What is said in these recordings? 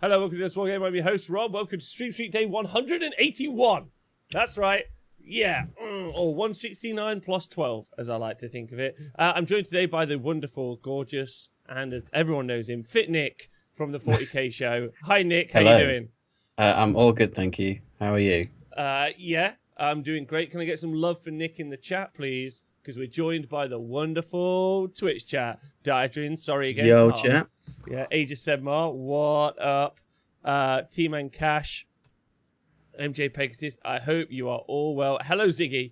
Hello, welcome to this Wargamer. I'm your host, Rob. Welcome to Stream Street Day 181. That's right. Yeah. Or 169 plus 12, as I like to think of it. I'm joined today by the wonderful, gorgeous, and as everyone knows him, Fit Nick from the 40k show. Hi, Nick. How Hello. you doing? I'm all good, thank you. How are you? Yeah, I'm doing great. Can I get some love for Nick in the chat, please? Because we're joined by the wonderful Twitch chat. Diadrin, sorry again. Yo, chap. Yeah, Aegis Sedmar, what up? T-Man Cash, MJ Pegasus, I hope you are all well. Hello, Ziggy.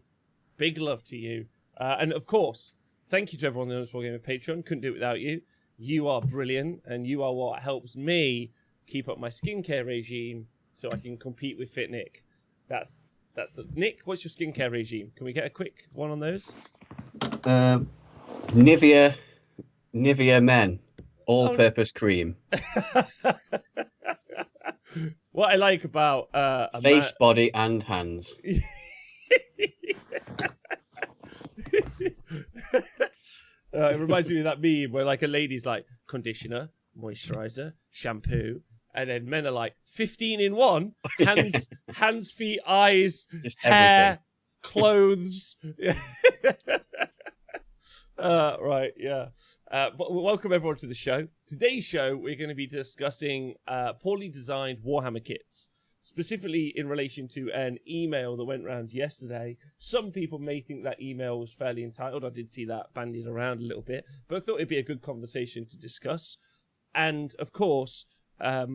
Big love to you. And of course, thank you to everyone on the Wargamer Patreon. Couldn't do it without you. You are brilliant, and you are what helps me keep up my skincare regime so I can compete with Fit Nick. That's the Nick. What's your skincare regime? Can we get a quick one on those? Nivea Men, all-purpose cream. What I like about Face, body, and hands. It reminds me of that meme where like a lady's like conditioner, moisturizer, shampoo, and then men are like 15 in one: hands, feet, eyes, just hair, everything. clothes. Right, yeah. Welcome everyone to the show. Today's show, we're going to be discussing poorly designed Warhammer kits, specifically in relation to an email that went around yesterday. Some people may think that email was fairly entitled. I did see that bandied around a little bit, but I thought it'd be a good conversation to discuss. And of course,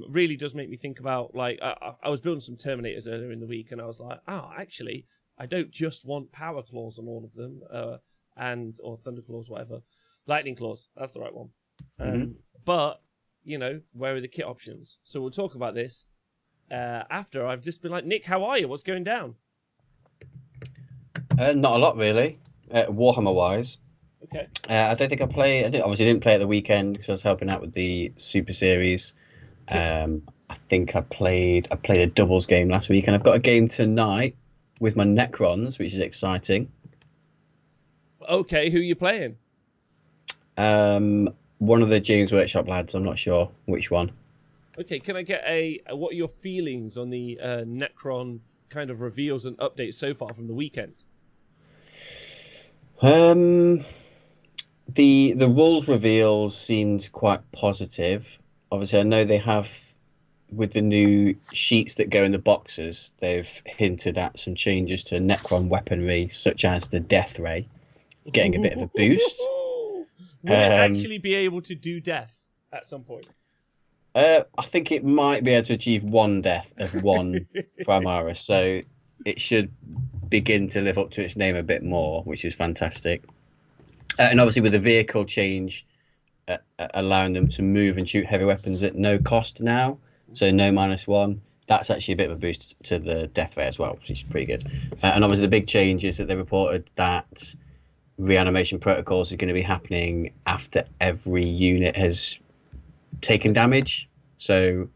really does make me think about, like, I was building some Terminators earlier in the week, and I was like, actually, I don't just want power claws on all of them, or thunder claws, whatever. Lightning claws, that's the right one. But, you know, where are the kit options? So we'll talk about this after I've just been like, Nick, how are you? What's going down? Not a lot, really, Warhammer-wise. Okay. I don't think obviously didn't play at the weekend because I was helping out with the Super Series. I think I played a doubles game last week, and I've got a game tonight with my Necrons, which is exciting. Okay, who are you playing? One of the James Workshop lads. I'm not sure which one. Okay, can I get what are your feelings on the Necron kind of reveals and updates so far from the weekend? The rules reveals seemed quite positive. Obviously, I know they have, with the new sheets that go in the boxes, they've hinted at some changes to Necron weaponry, such as the Death Ray, getting a bit of a boost. Will it actually be able to do death at some point? I think it might be able to achieve one death of one Primaris, so it should begin to live up to its name a bit more, which is fantastic. And obviously with the vehicle change, allowing them to move and shoot heavy weapons at no cost now, so no -1, that's actually a bit of a boost to the Death Ray as well, which is pretty good. And obviously the big change is that they reported that reanimation protocols are going to be happening after every unit has taken damage. So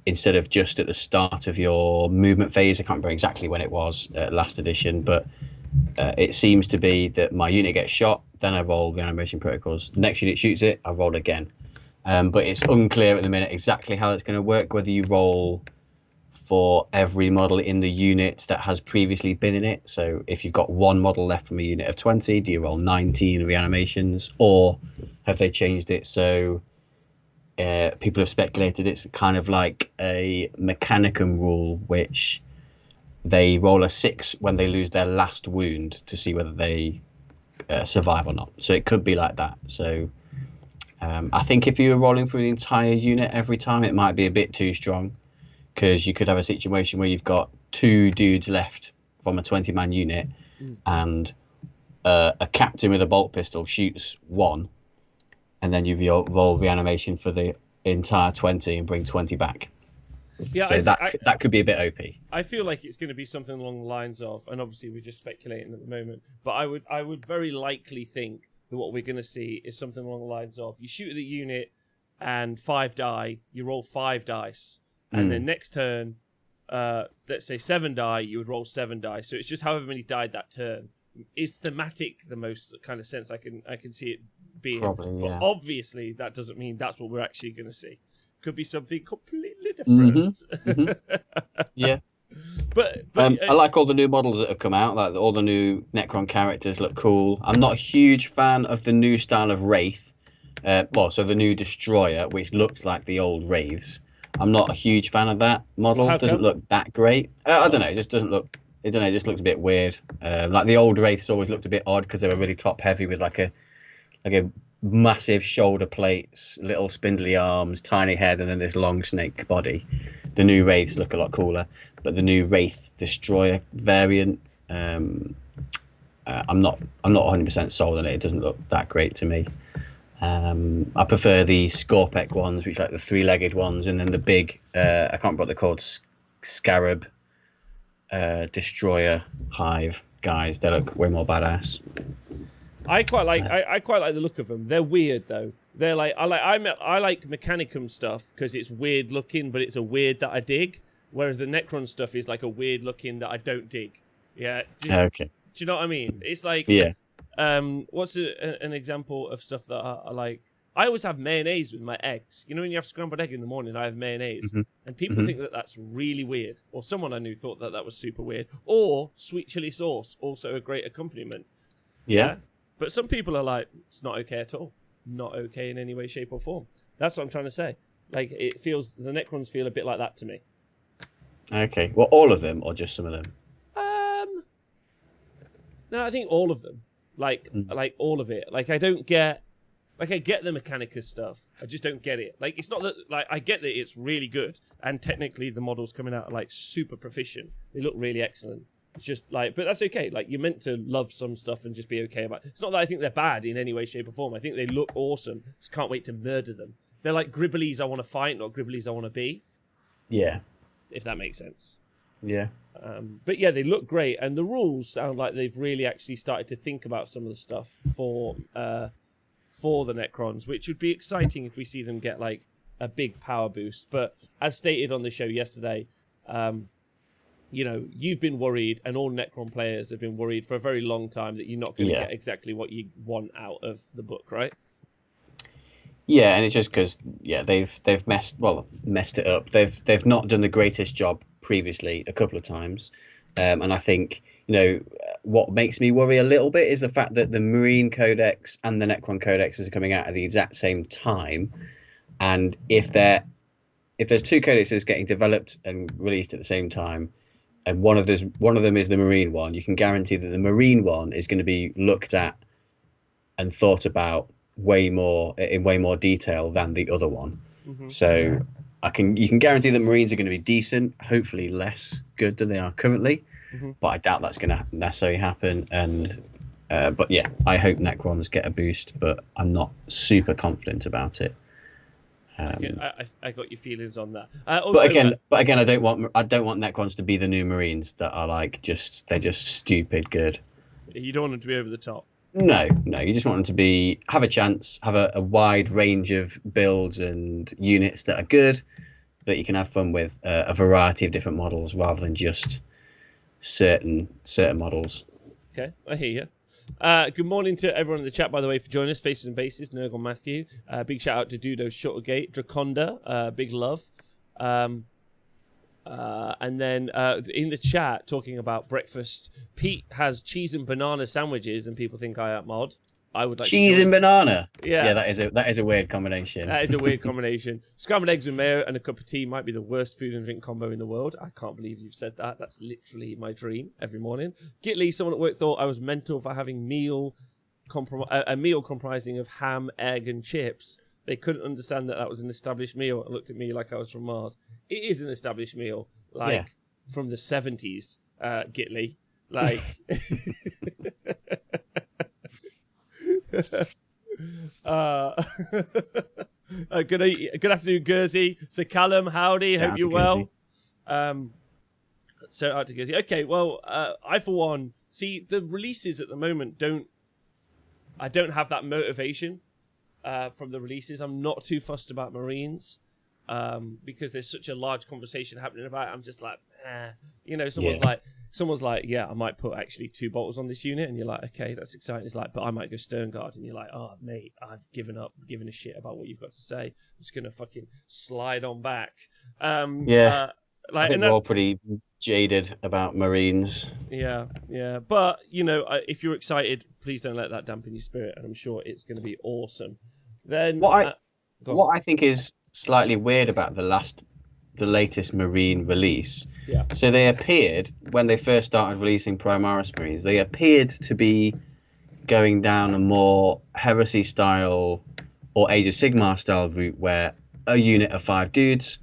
instead of just at the start of your movement phase, I can't remember exactly when it was last edition, but it seems to be that my unit gets shot, then I roll reanimation protocols. The next unit shoots it, I roll again. But it's unclear at the minute exactly how it's going to work, whether you roll for every model in the unit that has previously been in it. So if you've got one model left from a unit of 20, do you roll 19 reanimations, or have they changed it so people have speculated it's kind of like a Mechanicum rule, which they roll a 6 when they lose their last wound to see whether they survive or not. So it could be like that. So I think if you were rolling through the entire unit every time, it might be a bit too strong, because you could have a situation where you've got 2 dudes left from a 20-man unit, and a captain with a bolt pistol shoots 1, and then you roll reanimation for the entire 20 and bring 20 back. Yeah, so that could be a bit OP. I feel like it's going to be something along the lines of, and obviously we're just speculating at the moment, but I would very likely think that what we're going to see is something along the lines of, you shoot at the unit and 5 die, you roll 5 dice, and then next turn, let's say 7 die, you would roll 7 dice. So it's just however many died that turn. Is thematic the most kind of sense I can see it being? Probably, yeah. But obviously that doesn't mean that's what we're actually going to see. could be something completely different. Yeah. But I like all the new models that have come out. Like all the new Necron characters look cool. I'm not a huge fan of the new style of Wraith. So the new Destroyer, which looks like the old Wraiths. I'm not a huge fan of that model. How Doesn't come? look that great. I don't know. It just doesn't look. I don't know. It just looks a bit weird. Like the old Wraiths always looked a bit odd because they were really top heavy with like a massive shoulder plates, little spindly arms, tiny head, and then this long snake body. The new Wraiths look a lot cooler, but the new Wraith Destroyer variant, I'm not 100% sold on it. It doesn't look that great to me. I prefer the Scorpec ones, which are like the three-legged ones, and then the big, I can't remember what they're called, Scarab Destroyer Hive guys. They look way more badass. I quite like the look of them. They're weird though. They're like I like Mechanicum stuff because it's weird looking, but it's a weird that I dig. Whereas the Necron stuff is like a weird looking that I don't dig. Yeah. Okay. Do you know what I mean? It's like Yeah. What's an example of stuff that I like? I always have mayonnaise with my eggs. You know, when you have scrambled egg in the morning, I have mayonnaise, and people think that that's really weird. Or someone I knew thought that was super weird. Or sweet chili sauce, also a great accompaniment. Yeah. But some people are like, it's not okay at all. Not okay in any way, shape, or form. That's what I'm trying to say. Like, the Necrons feel a bit like that to me. Okay. Well, all of them, or just some of them? No, I think all of them. Like all of it. Like, I don't get... Like, I get the Mechanicus stuff. I just don't get it. Like, it's not that... Like, I get that it's really good. And technically, the models coming out are, like, super proficient. They look really excellent. It's just like, but that's okay. Like, you're meant to love some stuff and just be okay about it. It's not that I think they're bad in any way, shape, or form. I think they look awesome. Just can't wait to murder them. They're like Gribblies I want to fight, not Gribblies I want to be. Yeah. If that makes sense. Yeah. But yeah, they look great, and the rules sound like they've really actually started to think about some of the stuff for the Necrons, which would be exciting if we see them get like a big power boost. But as stated on the show yesterday, you know, you've been worried, and all Necron players have been worried for a very long time that you're not going to get exactly what you want out of the book, right? Yeah, and it's just because they've messed it up. They've not done the greatest job previously a couple of times, and I think what makes me worry a little bit is the fact that the Marine Codex and the Necron Codex are coming out at the exact same time, and if there's two codexes getting developed and released at the same time, and one of them is the Marine one, you can guarantee that the Marine one is going to be looked at and thought about in way more detail than the other one. So you can guarantee that Marines are going to be decent, hopefully less good than they are currently, but I doubt that's going to necessarily happen. And but yeah, I hope Necrons get a boost, but I'm not super confident about it. I got your feelings on that. But again, I don't want Necrons to be the new Marines that are like they're just stupid good. You don't want them to be over the top. No, you just want them to have a chance, have a wide range of builds and units that are good, that you can have fun with, a variety of different models rather than just certain models. Okay, I hear you. Good morning to everyone in the chat, by the way, for joining us. Faces and Bases, Nurgle Matthew. Big shout out to Dudo Shortergate, Draconda, big love. And then in the chat, talking about breakfast, Pete has cheese and banana sandwiches, and people think I am mod. I would like cheese and banana. Yeah, that is a weird combination. That is a weird combination. Scrambled eggs with mayo and a cup of tea might be the worst food and drink combo in the world. I can't believe you've said that. That's literally my dream every morning. Gitley, someone at work thought I was mental for having a meal comprising of ham, egg, and chips. They couldn't understand that was an established meal and looked at me like I was from Mars. It is an established meal, from the 70s, Gitley. Like... good afternoon, Gursey. So Callum, howdy, hope you're well. So out to Gursey. Okay, well, I for one see the releases at the moment I don't have that motivation from the releases. I'm not too fussed about Marines because there's such a large conversation happening about it. I'm just like, someone's like, someone's like, yeah, I might put actually 2 bolters on this unit, and you're like, okay, that's exciting. It's like, but I might go Stern Guard, and you're like, oh, mate, I've given up, giving a shit about what you've got to say. I'm just gonna fucking slide on back. I think we're all pretty jaded about Marines. Yeah. But if you're excited, please don't let that dampen your spirit, and I'm sure it's going to be awesome. Then what I think is slightly weird about the latest Marine release. Yeah. So they appeared when they first started releasing Primaris Marines. They appeared to be going down a more Heresy style or Age of Sigmar style route, where a unit of 5 dudes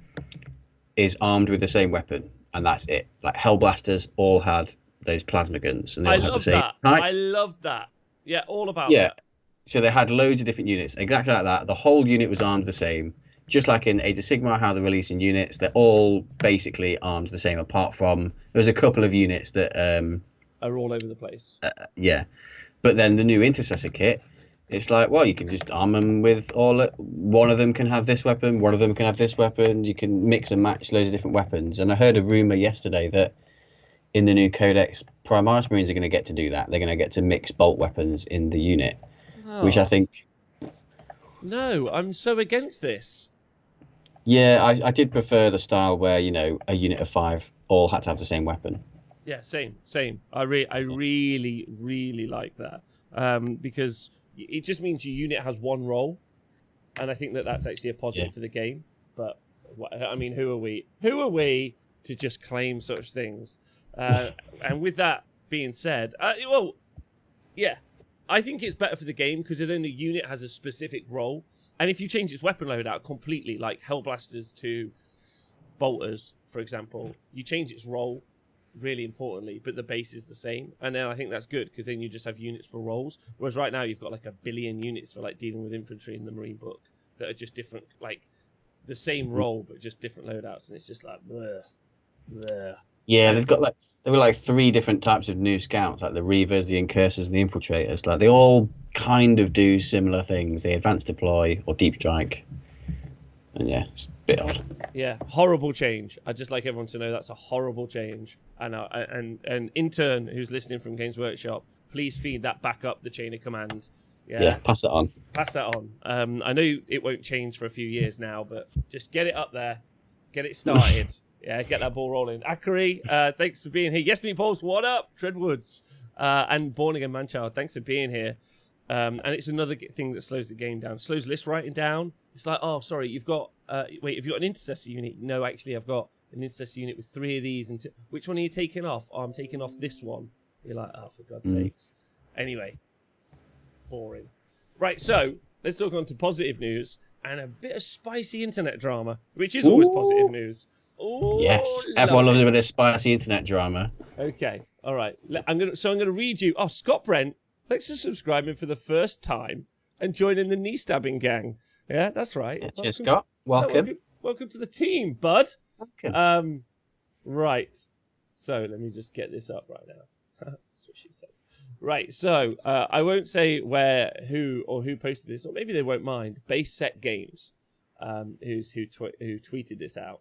is armed with the same weapon, and that's it. Like Hellblasters all had those plasma guns, and they all had the same type. I love that. Yeah, all about that. So they had loads of different units, exactly like that. The whole unit was armed the same, just like in Age of Sigmar, how they're releasing units. They're all basically armed the same, apart from there's a couple of units that are all over the place. But then the new Intercessor kit, it's like, well, you can just arm them with one of them can have this weapon, one of them can have this weapon. You can mix and match loads of different weapons. And I heard a rumor yesterday that in the new Codex, Primaris Marines are going to get to do that. They're going to get to mix bolt weapons in the unit, which I think... No, I'm so against this. Yeah, I did prefer the style where, a unit of 5 all had to have the same weapon. Yeah, same. I really, really like that. Because it just means your unit has one role, and I think that's actually a positive for the game. But I mean, who are we? Who are we to just claim such things? And with that being said, I think it's better for the game because then the unit has a specific role, and if you change its weapon loadout completely, like Hellblasters to Bolters, for example, you change its role. Really importantly, but the base is the same, and then I think that's good because then you just have units for roles, whereas right now you've got like 1 billion units for like dealing with infantry in the Marine book that are just different, like the same role but just different loadouts, and it's just like bleh. Yeah, there were 3 different types of new scouts, like the Reavers, the Incursors, and the Infiltrators. Like they all kind of do similar things. They advance deploy or deep strike. And yeah, it's a bit odd. Yeah, horrible change. I'd just like everyone to know that's a horrible change. And intern who's listening from Games Workshop, please feed that back up the chain of command. Yeah, pass that on. Pass that on. I know it won't change for a few years now, but just get it up there. Get it started. Yeah, get that ball rolling. Akari, thanks for being here. Yes, Meatballs, what up? Treadwoods. And Born Again Manchild, thanks for being here. And it's another thing that slows the game down. Slows list writing down. It's like, oh, sorry, you've got... have you got an Intercessor unit? No, actually, I've got an Intercessor unit with 3 of these. And which one are you taking off? Oh, I'm taking off this one. You're like, oh, for God's sakes. Anyway, boring. Right, so let's talk on to positive news and a bit of spicy internet drama, which is always positive news. Ooh, yes, everyone loves a bit of spicy internet drama. Okay, all right. I'm gonna read you. Oh, Scott Brent, thanks for subscribing for the first time and joining the knee stabbing gang. Yeah, that's right. Yeah, cheers, Scott. Welcome. Welcome to the team, bud. Welcome. Right. So let me just get this up right now. That's what she said. Right. So I won't say who posted this, or maybe they won't mind. Base Set Games, who tweeted this out.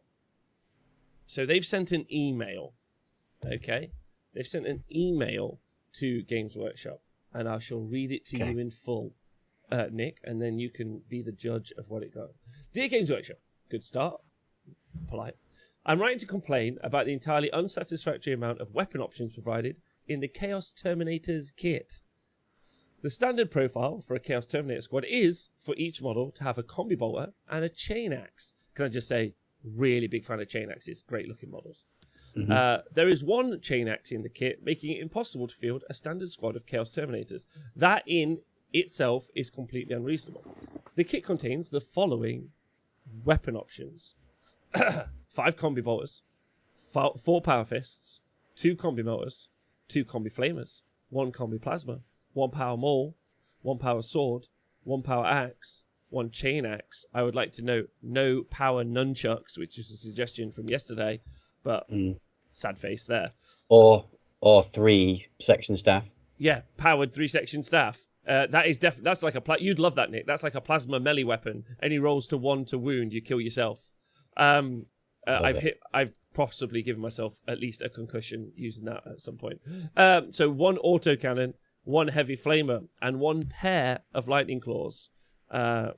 So they've sent an email. Okay, they've sent an email to Games Workshop, and I shall read it to you in full. Nick, and then you can be the judge of what it got. Dear Games Workshop, good start. Polite. I'm writing to complain about the entirely unsatisfactory amount of weapon options provided in the Chaos Terminators kit. The standard profile for a Chaos Terminator squad is for each model to have a combi bolter and a chain axe. Can I just say, really big fan of chain axes, great looking models. Mm-hmm. There is one chain axe in the kit, making it impossible to field a standard squad of Chaos Terminators. That in itself is completely unreasonable. The kit contains the following weapon options: 5 combi bolters, 4 power fists, 2 combi motors, 2 combi flamers, 1 combi plasma, 1 power maul, 1 power sword, 1 power axe, 1 chain axe. I would like to note no power nunchucks, which is a suggestion from yesterday, but sad face there. Or 3 section staff. Yeah, powered 3-section staff. That is definitely, that's like you'd love that, Nick. That's like a plasma melee weapon. Any rolls to 1 to wound, you kill yourself. I've possibly given myself at least a concussion using that at some point. So 1 autocannon, 1 heavy flamer, and 1 pair of lightning claws. Right.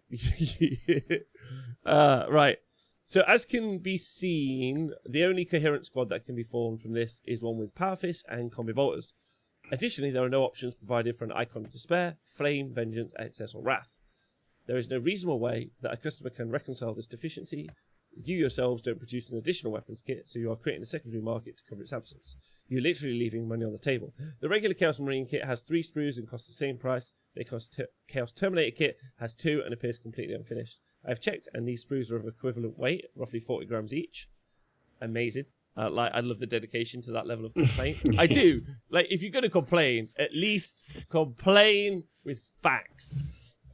So as can be seen, the only coherent squad that can be formed from this is one with Power Fist and Combi Bolters. Additionally, there are no options provided for an Icon of Despair, Flame, Vengeance, Excess, or Wrath. There is no reasonable way that a customer can reconcile this deficiency. You yourselves don't produce an additional weapons kit, so you are creating a secondary market to cover its absence. You're literally leaving money on the table. The regular Chaos Marine kit has 3 sprues and costs the same price. The Chaos Terminator kit has 2 and appears completely unfinished. I've checked, and these sprues are of equivalent weight, roughly 40 grams each. Amazing. I love the dedication to that level of complaint. I do. Like, if you're going to complain, at least complain with facts.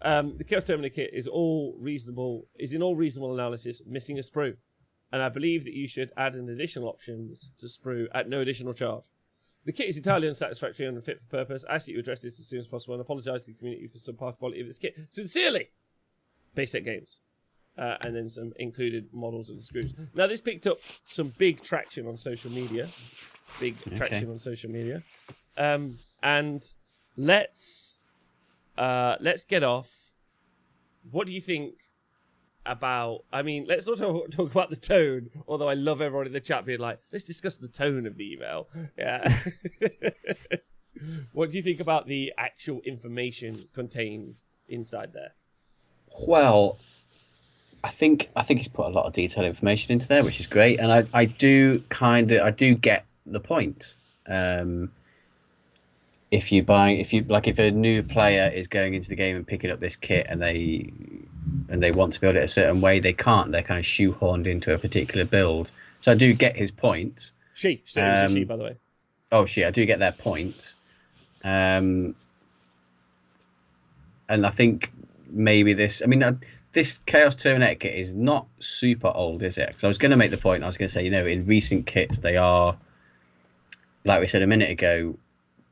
The Chaos Terminator kit is in all reasonable analysis missing a sprue. And I believe that you should add an additional options to sprue at no additional charge. The kit is entirely unsatisfactory and unfit for purpose. I ask that you address this as soon as possible and apologise to the community for some poor quality of this kit. Sincerely! Basic Games. And then some included models of the screws. Now, this picked up some big traction on social media. And let's get off. What do you think about... I mean, let's not talk about the tone, although I love everyone in the chat being like, let's discuss the tone of the email. Yeah. What do you think about the actual information contained inside there? Well, I think he's put a lot of detailed information into there, which is great, and I do get the point. If a new player is going into the game and picking up this kit and they want to build it a certain way, they can't. They're kind of shoehorned into a particular build. So I do get his point. She by the way. Oh, I do get their point. And I think maybe this Chaos Terminator kit is not super old, is it? Because I was going to make the point, I was going to say, in recent kits, they are, like we said a minute ago,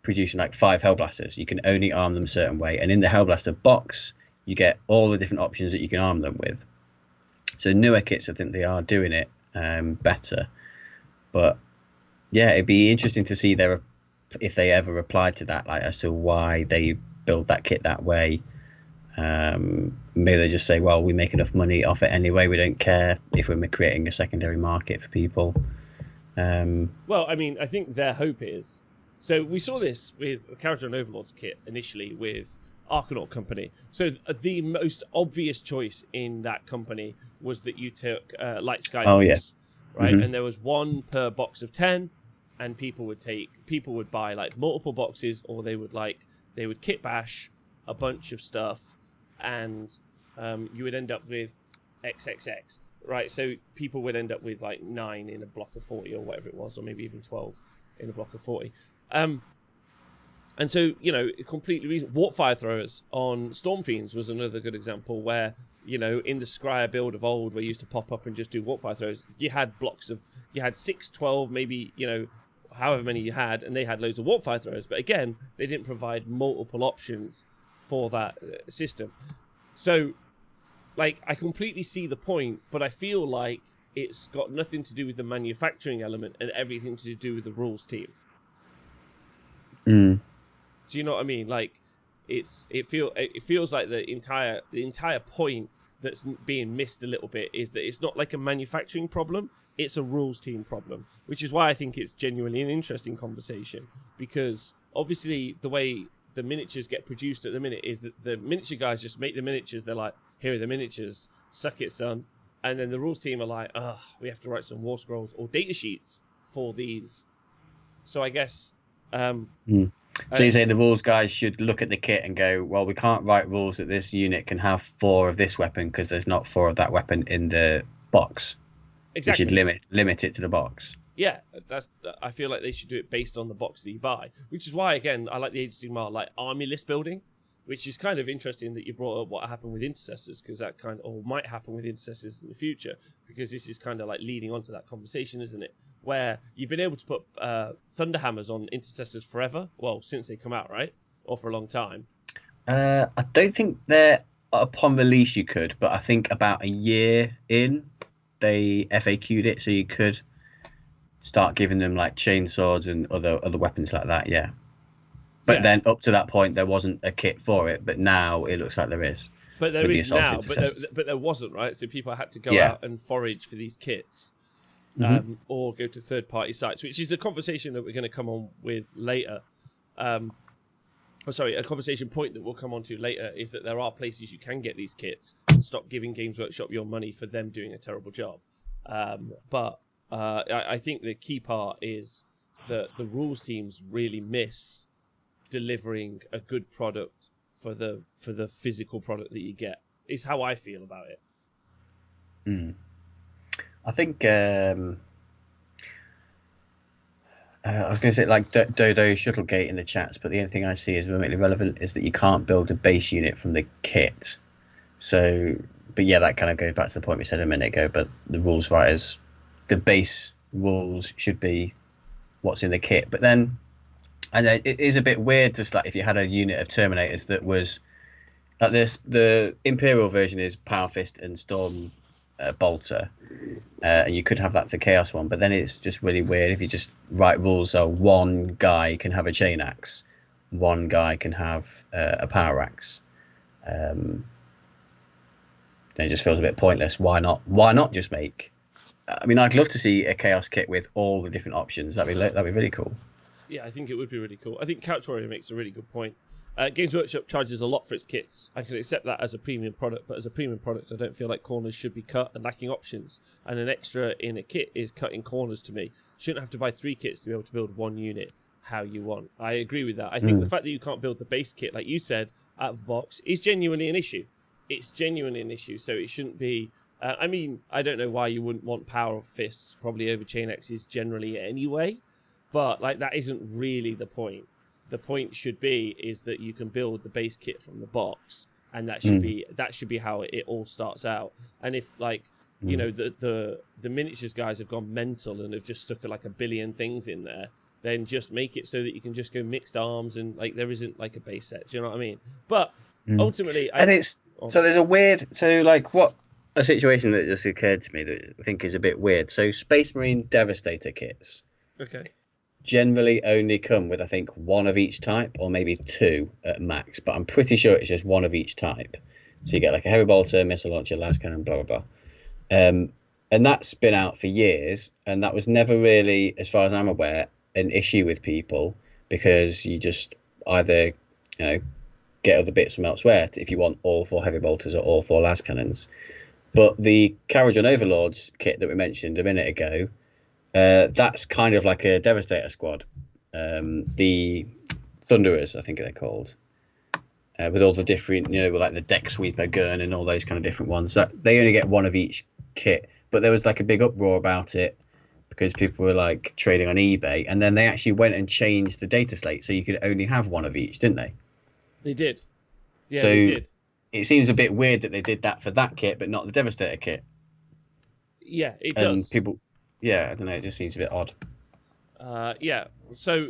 producing like 5 Hellblasters. You can only arm them a certain way. And in the Hellblaster box, you get all the different options that you can arm them with. So newer kits, I think they are doing it better. But yeah, it'd be interesting to see if they ever replied to that, like as to why they build that kit that way. Maybe they just say, well, we make enough money off it anyway, we don't care if we're creating a secondary market for people. Well, I mean, I think their hope is, so we saw this with the Character and Overlords kit initially with Archanaut Company. So the most obvious choice in that company was that you took Light Sky Box, right? Mm-hmm. And there was 1 per box of 10, and people would buy like multiple boxes, or they would kit bash a bunch of stuff, and you would end up with XXX, right? So people would end up with like 9 in a block of 40 or whatever it was, or maybe even 12 in a block of 40. And so, completely reason. Warp Fire Throwers on Stormfiends was another good example where, in the Scryer build of old, where you used to pop up and just do Warp Fire Throwers, you had 6, 12, maybe, however many you had, and they had loads of Warp Fire Throwers. But again, they didn't provide multiple options for that system. So, like, I completely see the point, but I feel like it's got nothing to do with the manufacturing element and everything to do with the rules team. Mm. Do you know what I mean? Like, it feels like the entire point that's being missed a little bit is that it's not like a manufacturing problem, it's a rules team problem, which is why I think it's genuinely an interesting conversation, because obviously the way the miniatures get produced at the minute is that the miniature guys just make the miniatures. They're like, here are the miniatures, suck it, son. And then the rules team are like, we have to write some war scrolls or data sheets for these. So I guess... So you say the rules guys should look at the kit and go, well, we can't write rules that this unit can have 4 of this weapon because there's not 4 of that weapon in the box. Exactly. We should limit it to the box. Yeah, I feel like they should do it based on the box that you buy, which is why, again, I like the Age of Sigmar, like army list building, which is kind of interesting that you brought up what happened with Intercessors, because that might happen with Intercessors in the future, because this is kind of like leading on to that conversation, isn't it? Where you've been able to put Thunderhammers on Intercessors forever, well, since they come out, right? Or for a long time. I don't think they're upon release you could, but I think about a year in, they FAQ'd it so you could start giving them like chainsaws and other weapons like that. Yeah. But Yeah, then up to that point, there wasn't a kit for it. But now it looks like there is but there with the is assault now. intercessors. But there wasn't, right? So people had to go Yeah. out and forage for these kits, Hmm. or go to third-party sites, which is a conversation that we're going to come on with later. A conversation point that we'll come on to later is that there are places you can get these kits and stop giving Games Workshop your money for them doing a terrible job. But I think the key part is that the rules teams really miss delivering a good product for the physical product that you get. Is how I feel about it. I think I was going to say like Dodo Shuttlegate in the chats, but the only thing I see is remotely relevant is that you can't build a base unit from the kit. So, but yeah, that kind of goes back to the point we said a minute ago. But the rules writers, the base rules should be what's in the kit. But then, and it is a bit weird, just like if you had a unit of Terminators that was like this. The Imperial version is Power Fist and Storm Bolter, and you could have that for Chaos one. But then it's just really weird if you just write rules. So one guy can have a chain axe, one guy can have a power axe. It just feels a bit pointless. Why not? Why not just make? I mean, I'd love to see a Chaos kit with all the different options. That'd be really cool. Yeah, I think it would be really cool. I think Couch Warrior makes a really good point. Games Workshop charges a lot for its kits. I can accept that as a premium product, but as a premium product, I don't feel like corners should be cut and lacking options. And an extra in a kit is cutting corners to me. You shouldn't have to buy 3 kits to be able to build one unit how you want. I agree with that. I think the fact that you can't build the base kit, like you said, out of the box is genuinely an issue. It's genuinely an issue, so it shouldn't be... I mean, I don't know why you wouldn't want Power Fists probably over Chain Axes generally anyway, but like that isn't really the point. The point should be is that you can build the base kit from the box, and that should be how it all starts out. And if like you know the miniatures guys have gone mental and have just stuck like a billion things in there, then just make it so that you can just go mixed arms and like there isn't like a base set. Do you know what I mean? But ultimately, so there's a weird like what a situation that just occurred to me that I think is a bit weird. So Space Marine Devastator kits okay. generally only come with I think one of each type or maybe 2 at max, but I'm pretty sure it's just one of each type. So you get like a heavy bolter, missile launcher, las cannon, blah blah blah. And that's been out for years, and that was never really, as far as I'm aware, an issue with people because you just either get other bits from elsewhere if you want all 4 heavy bolters or all 4 las cannons. But the Karajan Overlords kit that we mentioned a minute ago, that's kind of like a Devastator squad. The Thunderers, I think they're called, with all the different, like the Deck Sweeper gun and all those kind of different ones. So they only get one of each kit. But there was like a big uproar about it because people were like trading on eBay, and then they actually went and changed the data slate so you could only have one of each, didn't they? They did. Yeah, so they did. It seems a bit weird that they did that for that kit, but not the Devastator kit. Yeah, it And does. people, yeah, I don't know, it just seems a bit odd. Yeah. So,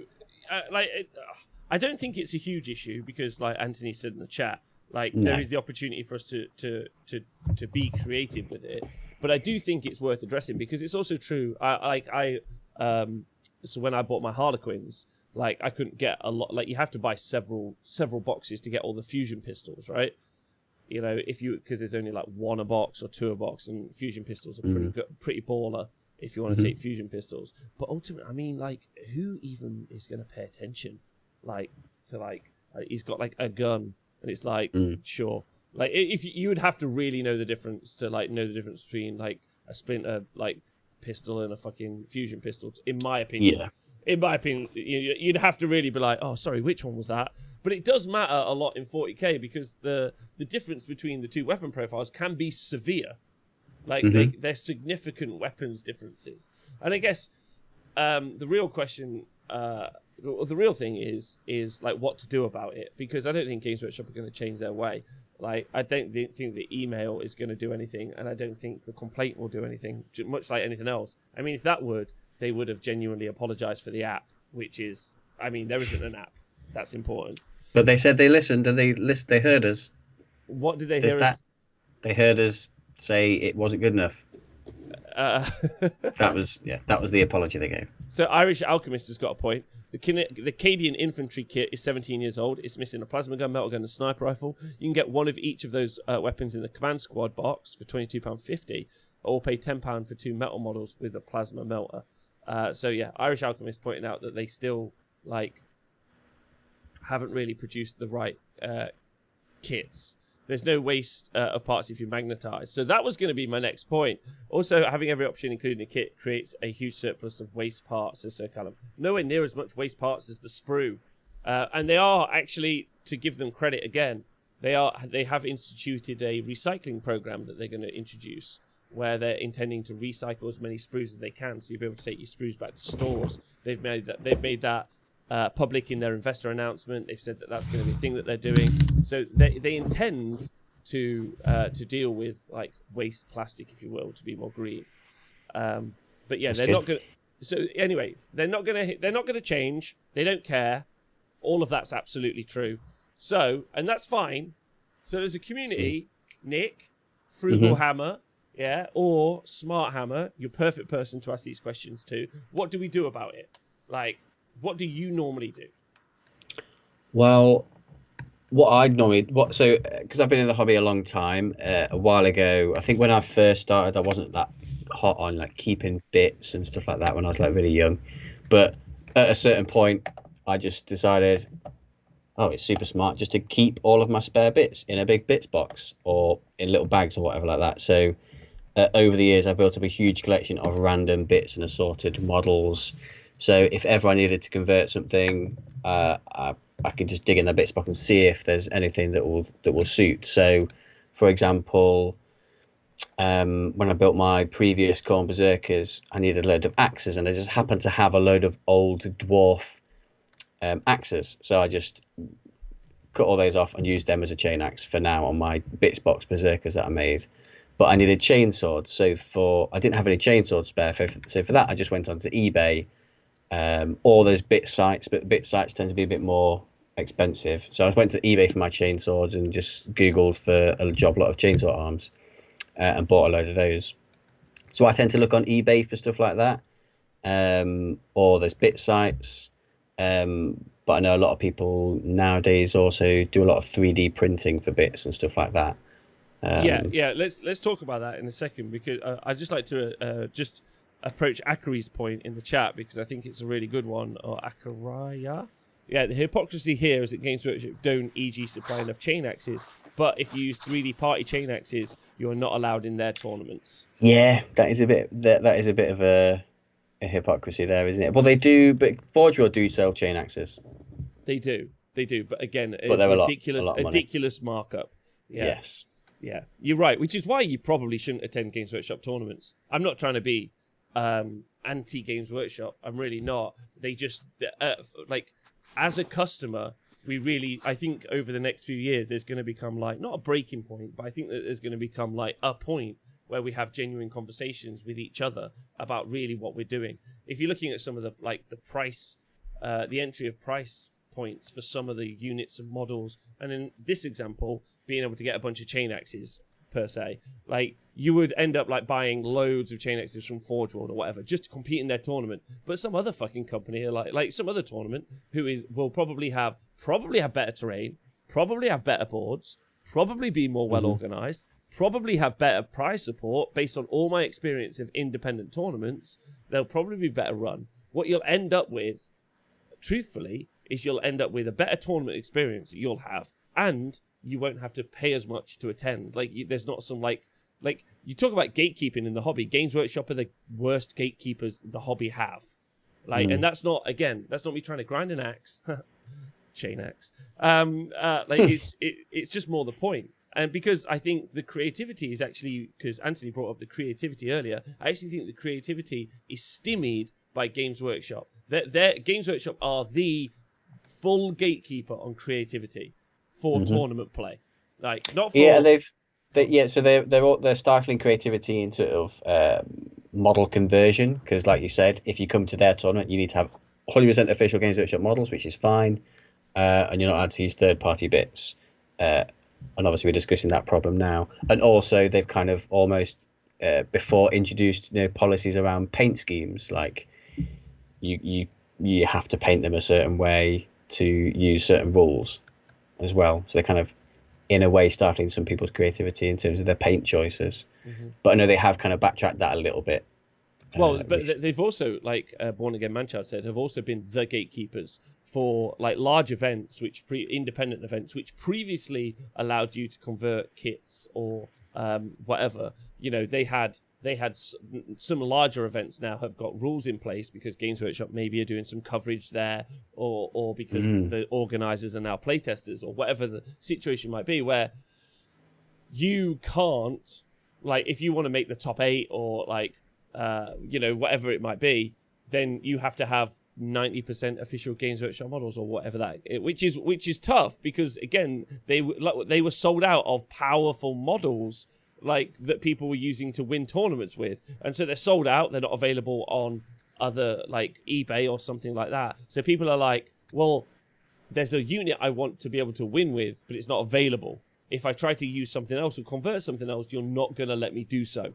I don't think it's a huge issue because, like Anthony said in the chat, like there is the opportunity for us to be creative with it. But I do think it's worth addressing because it's also true. So when I bought my Harlequins, like I couldn't get a lot. Like you have to buy several boxes to get all the fusion pistols, right? Because there's only like 1 a box or 2 a box, and fusion pistols are pretty good, pretty baller if you want to take fusion pistols. But ultimately, I mean, like, who even is going to pay attention? He's got like a gun, and it's like, sure. Like, if you would have to really know the difference to like know the difference between like a splinter like pistol and a fucking fusion pistol, in my opinion. Yeah. In my opinion, you'd have to really be like, oh, sorry, which one was that? But it does matter a lot in 40k because the difference between the 2 weapon profiles can be severe. Like, they're significant weapons differences. And I guess the real question, the real thing is like what to do about it, because I don't think Games Workshop are going to change their way. Like, I don't think the email is going to do anything, and I don't think the complaint will do anything, much like anything else. I mean, if that would, they would have genuinely apologized for the app, which is, I mean, there isn't an app. That's important. But they said they listened and they heard us. What did they hear us? They heard us say it wasn't good enough. Uh, That was the apology they gave. So Irish Alchemist has got a point. The Cadian infantry kit is 17 years old. It's missing a plasma gun, metal gun, and sniper rifle. You can get one of each of those weapons in the command squad box for £22.50, or pay £10 for 2 metal models with a plasma melter. So yeah, Irish Alchemist pointing out that they still haven't really produced the right kits. There's no waste of parts if you magnetize. So that was going to be my next point. Also, having every option, including a kit, creates a huge surplus of waste parts, says Sir Callum. Nowhere near as much waste parts as the sprue. And they are actually, to give them credit again, they have instituted a recycling program that they're going to introduce, where they're intending to recycle as many sprues as they can, so you'll be able to take your sprues back to stores. They've made that public in their investor announcement. They've said that that's going to be a thing that they're doing. So they intend to deal with like waste plastic, if you will, to be more green. But yeah, they're not going. So anyway, they're not going to change. They don't care. All of that's absolutely true. So, and that's fine. So there's a community, Nick, Frugal Hammer, yeah, or Smart Hammer. You're a perfect person to ask these questions to. What do we do about it? Like, what do you normally do? Well, because I've been in the hobby a long time. A while ago, I think when I first started, I wasn't that hot on like keeping bits and stuff like that when I was like really young. But at a certain point, I just decided, oh, it's super smart just to keep all of my spare bits in a big bits box or in little bags or whatever like that. So over the years, I've built up a huge collection of random bits and assorted models. So if ever I needed to convert something, I can just dig in the bits box and see if there's anything that will suit. So, for example, when I built my previous Khorne Berserkers, I needed a load of axes, and I just happened to have a load of old dwarf axes. So I just cut all those off and used them as a chain axe for now on my bits box Berserkers that I made. But I needed chainswords, so I didn't have any chainswords spare. So for that, I just went onto eBay. Or there's bit sites, but bit sites tend to be a bit more expensive. So I went to eBay for my chainswords and just Googled for a job lot of chainsaw arms and bought a load of those. So I tend to look on eBay for stuff like that. Or there's bit sites. But I know a lot of people nowadays also do a lot of 3D printing for bits and stuff like that. Yeah. Let's talk about that in a second, because I'd just like to just approach Akari's point in the chat, because I think it's a really good one. Or Akaraya. Yeah, the hypocrisy here is that Games Workshop don't, e.g., supply enough chain axes, but if you use 3D party chain axes, you're not allowed in their tournaments. Yeah, that is a bit of a hypocrisy there, isn't it? Well, they do, but Forge World do sell chain axes. They do, but again, they're ridiculous markup. Yeah. Yes. Yeah, you're right, which is why you probably shouldn't attend Games Workshop tournaments. I'm not trying to be anti-Games Workshop. I'm really not. They just, as a customer, I think over the next few years, there's going to become like, not a breaking point, but I think that there's going to become like a point where we have genuine conversations with each other about really what we're doing. If you're looking at some of the price, the entry of price points for some of the units and models, and in this example, being able to get a bunch of chain axes per se, like you would end up like buying loads of chain axes from Forge World or whatever just to compete in their tournament. But some other fucking company, like some other tournament, will probably have better terrain, probably have better boards, probably be more well organized, probably have better prize support based on all my experience of independent tournaments. They'll probably be better run. What you'll end up with, truthfully, is you'll end up with a better tournament experience that you'll have, and you won't have to pay as much to attend. There's not some like you talk about gatekeeping in the hobby. Games Workshop are the worst gatekeepers the hobby have. And that's not me trying to grind an axe, chain axe. It's just more the point. And because I think the creativity is actually, because Anthony brought up the creativity earlier, I actually think the creativity is stymied by Games Workshop. Their Games Workshop are the full gatekeeper on creativity for tournament play. Not for... So they're stifling creativity in sort of model conversion, because like you said, if you come to their tournament, you need to have 100% official Games Workshop models, which is fine, and you're not allowed to use third-party bits. And obviously we're discussing that problem now. And also they've kind of almost before introduced policies around paint schemes, like you have to paint them a certain way to use certain rules as well. So they're kind of, in a way, starting some people's creativity in terms of their paint choices. But I know they have kind of backtracked that a little bit. Well, but they've also, like Born Again Manchild said, have also been the gatekeepers for like large events, independent events, which previously allowed you to convert kits or whatever. They had some larger events now have got rules in place because Games Workshop maybe are doing some coverage there, or because the organizers are now playtesters, or whatever the situation might be, where you can't, like, if you want to make the top 8 or like whatever it might be, then you have to have 90% official Games Workshop models or whatever which is tough, because again they were sold out of powerful models like that people were using to win tournaments with, and so they're sold out. They're not available on other like eBay or something like that. So people are like, well, there's a unit I want to be able to win with, but it's not available. If I try to use something else or convert something else, you're not going to let me do so.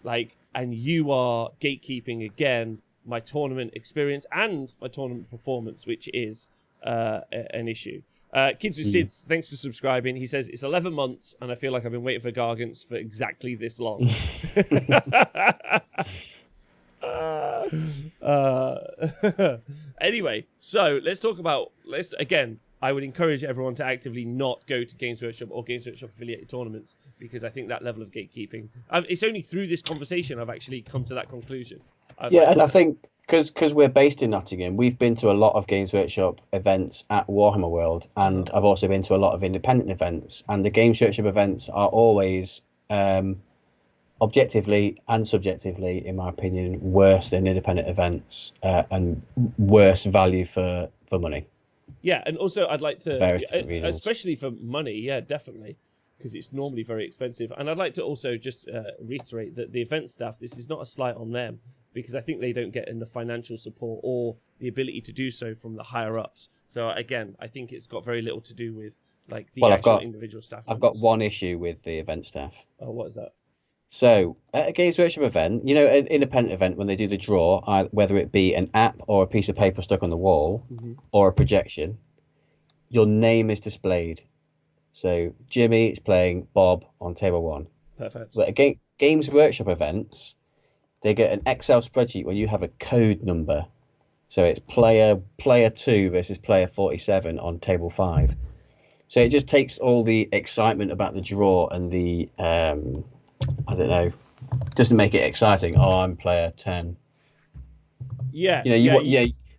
Like, and you are gatekeeping again my tournament experience and my tournament performance, which is an issue. Kids with Sids, thanks for subscribing. He says, it's 11 months and I feel like I've been waiting for Gargants for exactly this long. Anyway, so let's talk about, again, I would encourage everyone to actively not go to Games Workshop or Games Workshop affiliated tournaments, because I think that level of gatekeeping, it's only through this conversation I've actually come to that conclusion. And I think because we're based in Nottingham, we've been to a lot of Games Workshop events at Warhammer World, and I've also been to a lot of independent events, and the Games Workshop events are always objectively and subjectively, in my opinion, worse than independent events, and worse value for money. Yeah, and also I'd like to, reasons. especially for money, yeah, definitely, because it's normally very expensive. And I'd like to also just reiterate that the event staff, this is not a slight on them, because I think they don't get enough financial support or the ability to do so from the higher ups. So again, I think it's got very little to do with like the individual staff members. I've got one issue with the event staff. Oh, what is that? So at a Games Workshop event, an independent event, when they do the draw, whether it be an app or a piece of paper stuck on the wall or a projection, your name is displayed. So Jimmy is playing Bob on table 1. Perfect. But at Games Workshop events, they get an Excel spreadsheet where you have a code number. So it's player 2 versus player 47 on table 5. So it just takes all the excitement about the draw and the I don't know, doesn't make it exciting. Oh, I'm player 10. Yeah.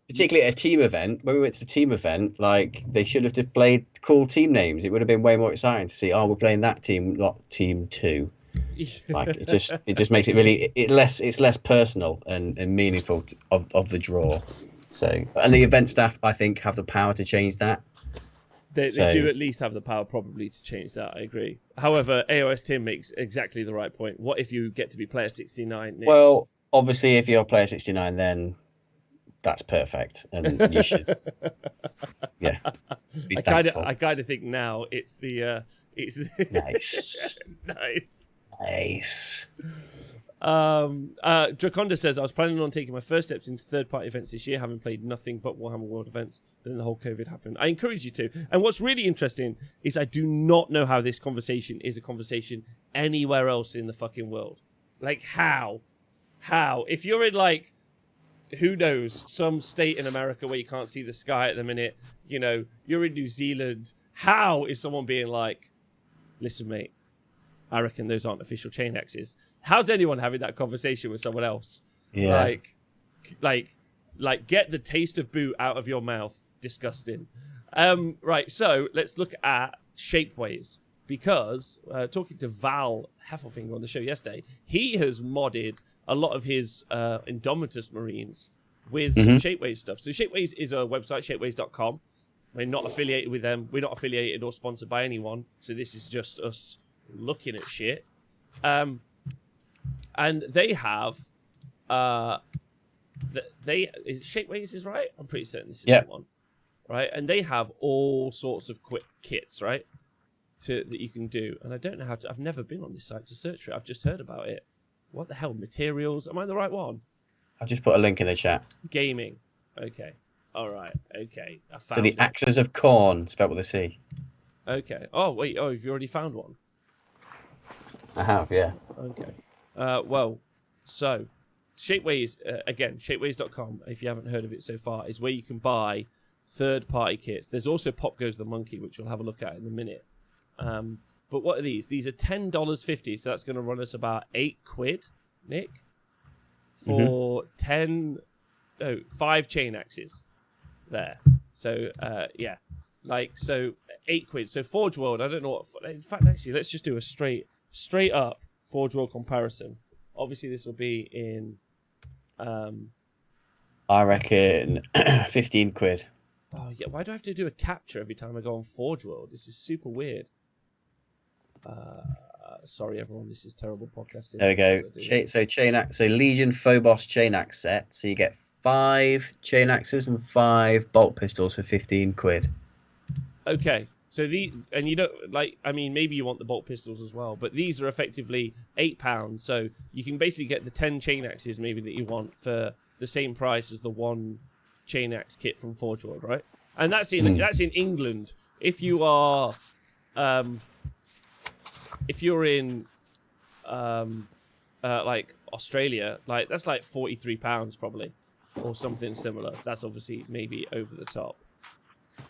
Particularly at a team event. When we went to the team event, like, they should have displayed cool team names. It would have been way more exciting to see. Oh, we're playing that team, not team 2. Like, it just makes it really it's less personal and meaningful of the draw. So, and the event staff, I think, have the power to change that. They do at least have the power probably to change that, I agree. However, AOS Tim makes exactly the right point. What if you get to be player 69, Nick? Well, obviously, if you're player 69, then that's perfect. And you should, yeah, be thankful. I kind of think now it's the... it's Nice. Nice. Draconda says, I was planning on taking my first steps into third-party events this year, having played nothing but Warhammer World events, but then the whole COVID happened. I encourage you to. And what's really interesting is I do not know how this conversation is a conversation anywhere else in the fucking world. Like, how? If you're in, like, who knows, some state in America where you can't see the sky at the minute, you're in New Zealand, how is someone being like, listen, mate, I reckon those aren't official chain X's. How's anyone having that conversation with someone else? Yeah. Like get the taste of boot out of your mouth. Disgusting. Right, so let's look at Shapeways, because talking to Val Heffelfinger on the show yesterday, he has modded a lot of his Indomitus Marines with some Shapeways stuff. So Shapeways is a website, shapeways.com. We're not affiliated with them. We're not affiliated or sponsored by anyone. So this is just us looking at shit. And they have Shapeways is right. I'm pretty certain this is the one, right? And they have all sorts of quick kits, right, that you can do. And I don't know how to. I've never been on this site to search for it. I've just heard about it. what the hell? Materials? Am I the right one? I've just put a link in the chat. Gaming. Okay. All right. Okay. I found So the it. Axes of Corn, spelled with a C. Okay. Oh wait. Oh, have you already found one? I have, yeah. Okay. Well, so Shapeways again, shapeways.com. If you haven't heard of it so far, is where you can buy third-party kits. There's also Pop Goes the Monkey, which we'll have a look at in a minute. But what are these? These are $10.50, so that's going to run us about £8, Nick, for 5 chain axes there. So yeah, like so £8. So Forge World, I don't know what. In fact, actually, let's just do a straight up Forge World comparison. Obviously, this will be in. I reckon £15. Oh yeah, why do I have to do a capture every time I go on Forge World? This is super weird. Sorry, everyone. This is terrible podcasting. There we go. So Legion Phobos chain axe set. So you get 5 chain axes and 5 bolt pistols for £15. Okay, so and you don't like. I mean, maybe you want the bolt pistols as well, but these are effectively £8. So you can basically get the 10 chain axes maybe that you want for the same price as the 1 chain axe kit from Forge World, right? And that's in England. If you are, if you're in, like Australia, like that's like £43 probably, or something similar. That's obviously maybe over the top.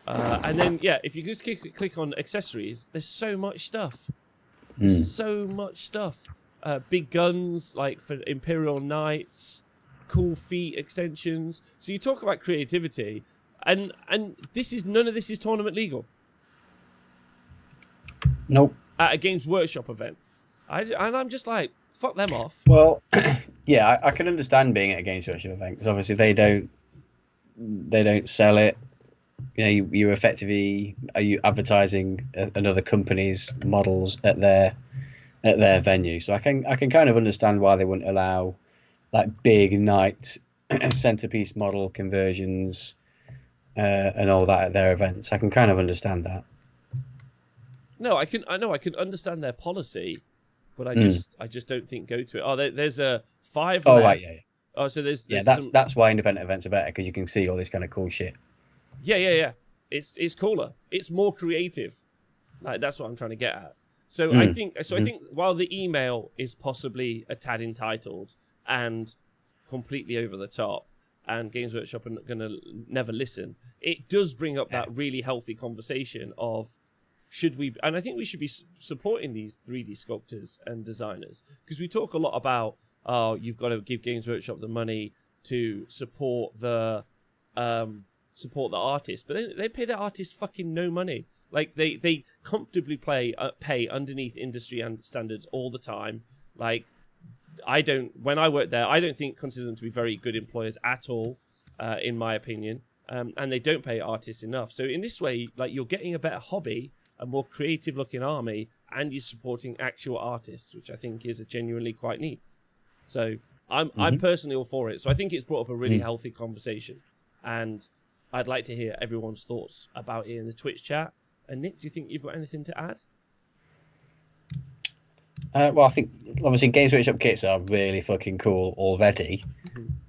And then yeah, if you just click on accessories, there's so much stuff. There's so much stuff. Big guns like for Imperial Knights, cool feet extensions. So you talk about creativity, and none of this is tournament legal. Nope. At a Games Workshop event, and I'm just like, fuck them off. Well, yeah, I can understand being at a Games Workshop event because obviously they don't sell it. You know, you effectively are you advertising another company's models at their venue. So I can kind of understand why they wouldn't allow like big night centerpiece model conversions and all that at their events. I can kind of understand that. No, I can understand their policy, but I just don't think go to it. Oh, there's a 5 Oh left. right, yeah. Oh, so there's that's why independent events are better because you can see all this kind of cool shit. Yeah. It's cooler. It's more creative. Like that's what I'm trying to get at. So I think while the email is possibly a tad entitled and completely over the top, and Games Workshop are going to never listen, it does bring up that really healthy conversation of should we, and I think we should be supporting these 3D sculptors and designers because we talk a lot about you've got to give Games Workshop the money to support the artist, but they pay the artist fucking no money. Like they comfortably pay underneath industry and standards all the time. Like when I worked there, I don't consider them to be very good employers at all, in my opinion. And they don't pay artists enough. So in this way, like you're getting a better hobby, a more creative looking army, and you're supporting actual artists, which I think is genuinely quite neat. So I'm personally all for it. So I think it's brought up a really healthy conversation, and I'd like to hear everyone's thoughts about it in the Twitch chat. And Nick, do you think you've got anything to add? Well, I think obviously Games Workshop kits are really fucking cool already,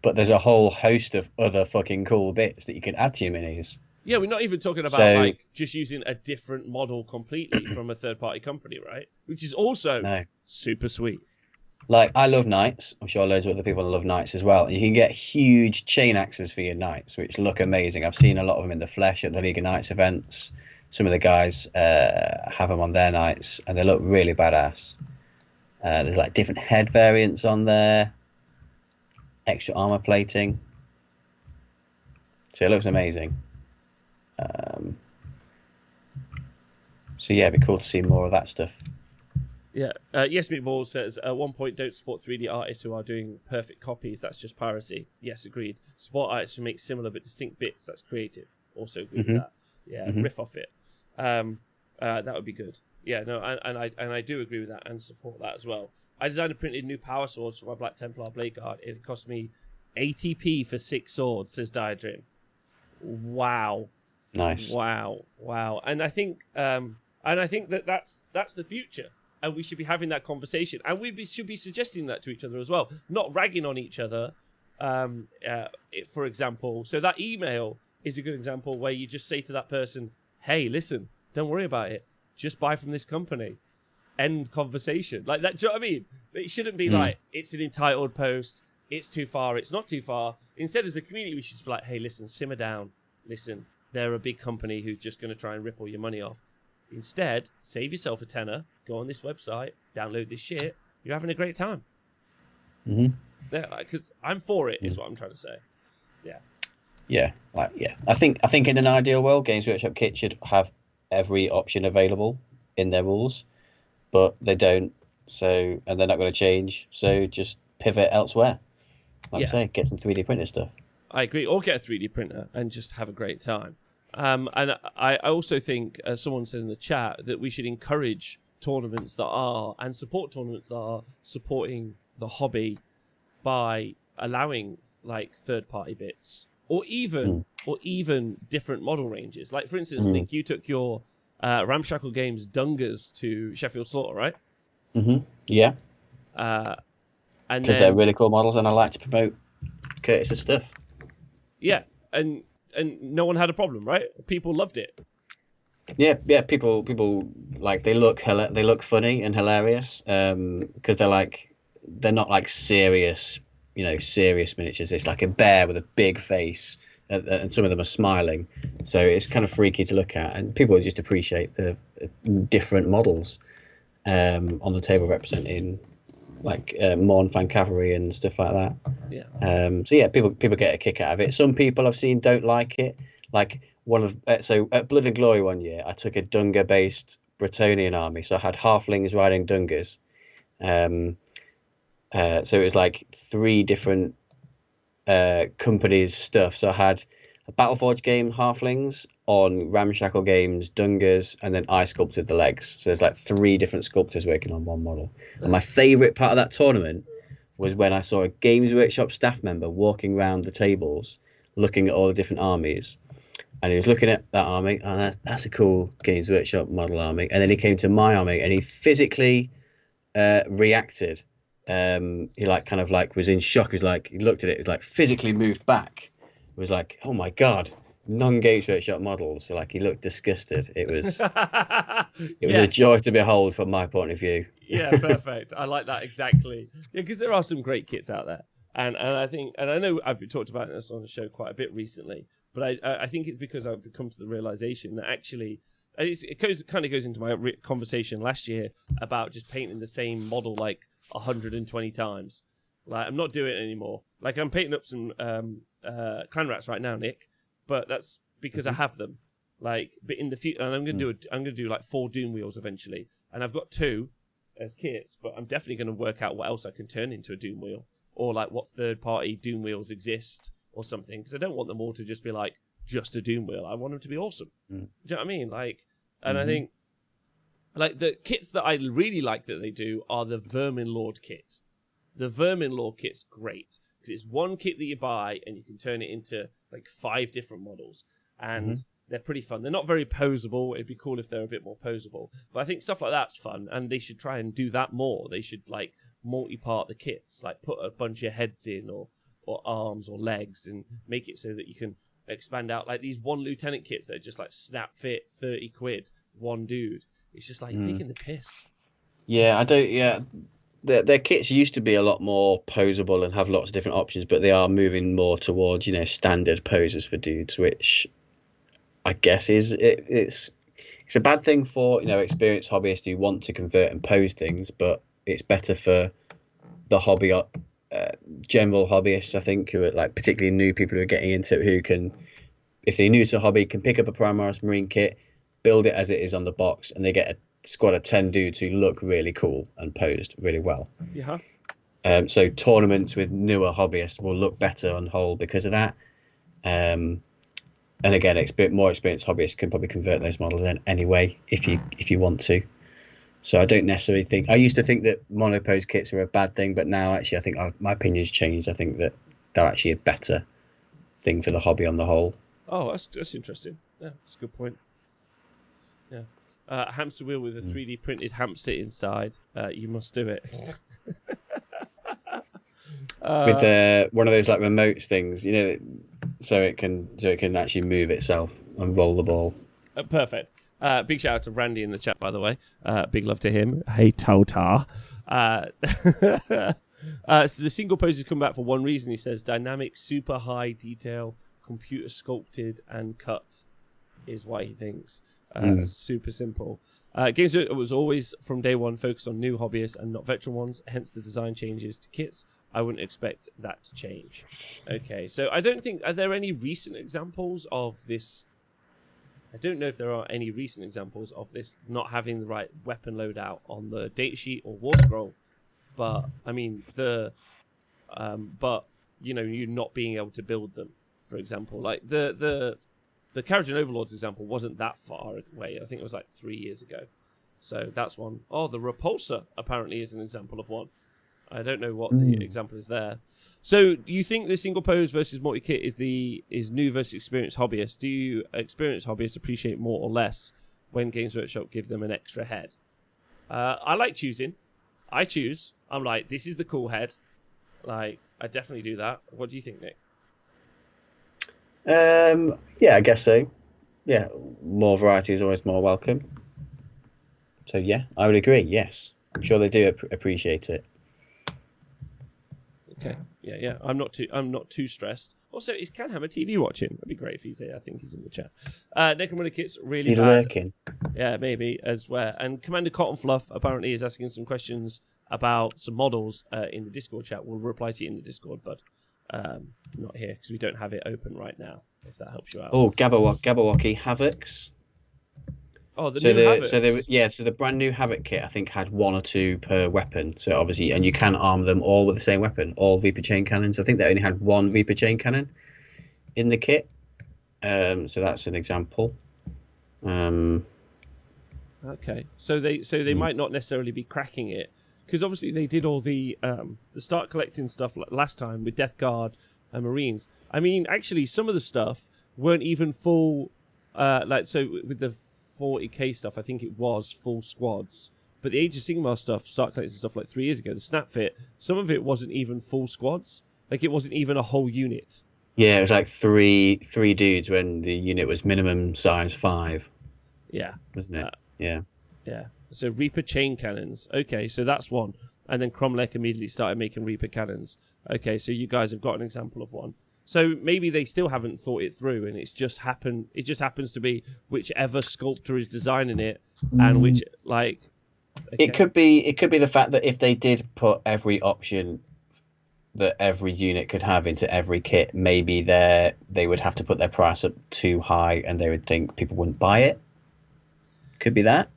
but there's a whole host of other fucking cool bits that you can add to your minis. Yeah, we're not even talking about like just using a different model completely from a third-party company, right? Which is also super sweet. Like, I love knights. I'm sure loads of other people love knights as well. You can get huge chain axes for your knights, which look amazing. I've seen a lot of them in the flesh at the League of Knights events. Some of the guys have them on their knights, and they look really badass. There's like different head variants on there, extra armor plating. So it looks amazing. So yeah, it'd be cool to see more of that stuff. Yeah. Yes, Meatball says, at one point, don't support 3D artists who are doing perfect copies. That's just piracy. Yes, agreed. Support artists who make similar but distinct bits. That's creative. Also agree with that. Yeah, riff off it. That would be good. Yeah, no, and I do agree with that and support that as well. I designed and printed new power swords for my Black Templar Blade Guard. It cost me 80p for 6 swords, says Diadrim. Wow. Nice. Wow. And I think that's the future. and we should be having that conversation, and should be suggesting that to each other as well, not ragging on each other. For example, so that email is a good example where you just say to that person, hey, listen, don't worry about it, just buy from this company, end conversation. Like that. Do you know what I mean? It shouldn't be like it's an entitled post, it's too far, it's not too far. Instead, as a community, we should just be like, hey, listen, simmer down, listen, they're a big company who's just going to try and rip all your money off. Instead, save yourself a tenner, go on this website, download this shit, you're having a great time. Yeah, because I'm for it, is what I'm trying to say. Yeah. I think in an ideal world, Games Workshop Kit should have every option available in their rules, but they don't. So, and they're not going to change. So just pivot elsewhere. Like I say, get some 3D printer stuff. I agree. Or get a 3D printer and just have a great time. And I also think, as someone said in the chat, that we should encourage tournaments that are, and support tournaments that are supporting the hobby by allowing like third-party bits, or even different model ranges. Like, for instance, Nick, you took your Ramshackle Games Dungers to Sheffield Slaughter, right? Yeah. And because they're really cool models, and I like to promote Curtis's stuff. Yeah, and no one had a problem, right? People loved it. Yeah. People like, they look funny and hilarious, because they're not like serious miniatures. It's like a bear with a big face, and some of them are smiling, so it's kind of freaky to look at, and people just appreciate the different models on the table representing like Morn Fan Cavalry and stuff like that. So yeah, people get a kick out of it. Some people I've seen don't like it. Like so at Blood and Glory one year, I took a Dunga based Bretonnian army, so I had halflings riding Dungas. So it was like 3 different companies' stuff. So I had a Battleforge game, halflings, on Ramshackle Games, Dungas, and then I sculpted the legs. So there's like 3 different sculptors working on one model. And my favourite part of that tournament was when I saw a Games Workshop staff member walking around the tables, looking at all the different armies. And he was looking at that army, and that's a cool Games Workshop model army. And then he came to my army, and he physically reacted. He was in shock. He looked at it, he like physically moved back. It was like, oh my god, non-Games Workshop models. So he looked disgusted. It was a joy to behold from my point of view. Yeah, perfect. I like that exactly. Yeah, because there are some great kits out there, and I think, and I know I've talked about this on the show quite a bit recently, but I think it's because I've come to the realization that actually it kind of goes into my conversation last year about just painting the same model like 120 times. Like, I'm not doing it anymore. Like, I'm painting up some clan rats right now, Nick, but that's because I have them. Like, but in the future, and I'm gonna do like 4 Doom wheels eventually, and I've got 2 as kits, but I'm definitely going to work out what else I can turn into a Doom wheel, or like what third-party Doom wheels exist or something, because I don't want them all to just be like just a Doom wheel. I want them to be awesome. Do you know what I mean? Like, and I think like the kits that I really like that they do are the Vermin Lord kit. The Vermin Lord kit's great because it's one kit that you buy and you can turn it into like 5 different models, and they're pretty fun. They're not very posable. It'd be cool if they're a bit more posable, but I think stuff like that's fun, and they should try and do that more. They should like multi-part the kits, like put a bunch of heads in or arms or legs, and make it so that you can expand out. Like these 1 lieutenant kits that are just like snap fit, 30 quid, 1 dude. It's just like taking the piss. Yeah, I don't. Yeah, their kits used to be a lot more posable and have lots of different options, but they are moving more towards standard poses for dudes, which I guess it's a bad thing for experienced hobbyists who want to convert and pose things, but it's better for the hobby, general hobbyists, I think, who are like particularly new people who are getting into it, who can, if they're new to a hobby, can pick up a Primaris Marine kit, build it as it is on the box, and they get a squad of 10 dudes who look really cool and posed really well. Yeah. So tournaments with newer hobbyists will look better on whole because of that. And again, more experienced hobbyists can probably convert those models in anyway if you want to. So I don't necessarily think. I used to think that monopose kits were a bad thing, but now actually I think my opinion's changed. I think that they're actually a better thing for the hobby on the whole. Oh, that's interesting. Yeah, that's a good point. Yeah. Hamster wheel with a 3D printed hamster inside. You must do it. With one of those like remotes things, so it can actually move itself and roll the ball. Perfect. Big shout out to Randy in the chat, by the way. Big love to him. Hey, Tota. So the single pose has come back for one reason. He says dynamic, super high detail, computer sculpted and cut is why he thinks. Super simple. Games was always from day one focused on new hobbyists and not veteran ones. Hence the design changes to kits. I wouldn't expect that to change. Okay, so I don't think... Are there any recent examples of this? I don't know if there are any recent examples of this not having the right weapon loadout on the datasheet or war scroll. But, I mean, you not being able to build them, for example. Like, the Carriage Overlords example wasn't that far away. I think it was like 3 years ago. So that's one. Oh, the Repulsor apparently is an example of one. I don't know what the example is there. So, do you think the single pose versus multi-kit is new versus experienced hobbyists? Do you experienced hobbyists appreciate more or less when Games Workshop give them an extra head? I like choosing. I choose. I'm like, this is the cool head. Like, I definitely do that. What do you think, Nick? Yeah, I guess so. Yeah, more variety is always more welcome. So yeah, I would agree. Yes, I'm sure they do appreciate it. Okay. Yeah. I'm not too stressed. Also, is Canhammer TV watching? That'd be great if he's here. I think he's in the chat. Necromunda Kit's really is he bad. lurking? Yeah, maybe as well. And Commander Cotton Fluff apparently is asking some questions about some models in the Discord chat. We'll reply to you in the Discord, but not here because we don't have it open right now. If that helps you out. Oh, Gabawaki Havocs. Oh, new Havocs. So the brand new Havoc kit I think had 1 or 2 per weapon. So obviously, and you can arm them all with the same weapon, all Reaper chain cannons. I think they only had 1 Reaper chain cannon in the kit. So that's an example. Okay, so they might not necessarily be cracking it because obviously they did all the start collecting stuff last time with Death Guard and Marines. I mean, actually, some of the stuff weren't even full. With the 40k stuff, I think it was full squads. But the Age of Sigmar stuff, start collecting stuff like 3 years ago, the Snap Fit, some of it wasn't even full squads. Like it wasn't even a whole unit. Yeah, it was like three dudes when the unit was minimum size 5. Yeah, wasn't it? Yeah. So Reaper chain cannons. Okay, so that's one. And then Cromlech immediately started making Reaper cannons. Okay, so you guys have got an example of one. So maybe they still haven't thought it through, and it just happens to be whichever sculptor is designing it, and which Okay. It could be the fact that if they did put every option that every unit could have into every kit, maybe they would have to put their price up too high, and they would think people wouldn't buy it. Could be that.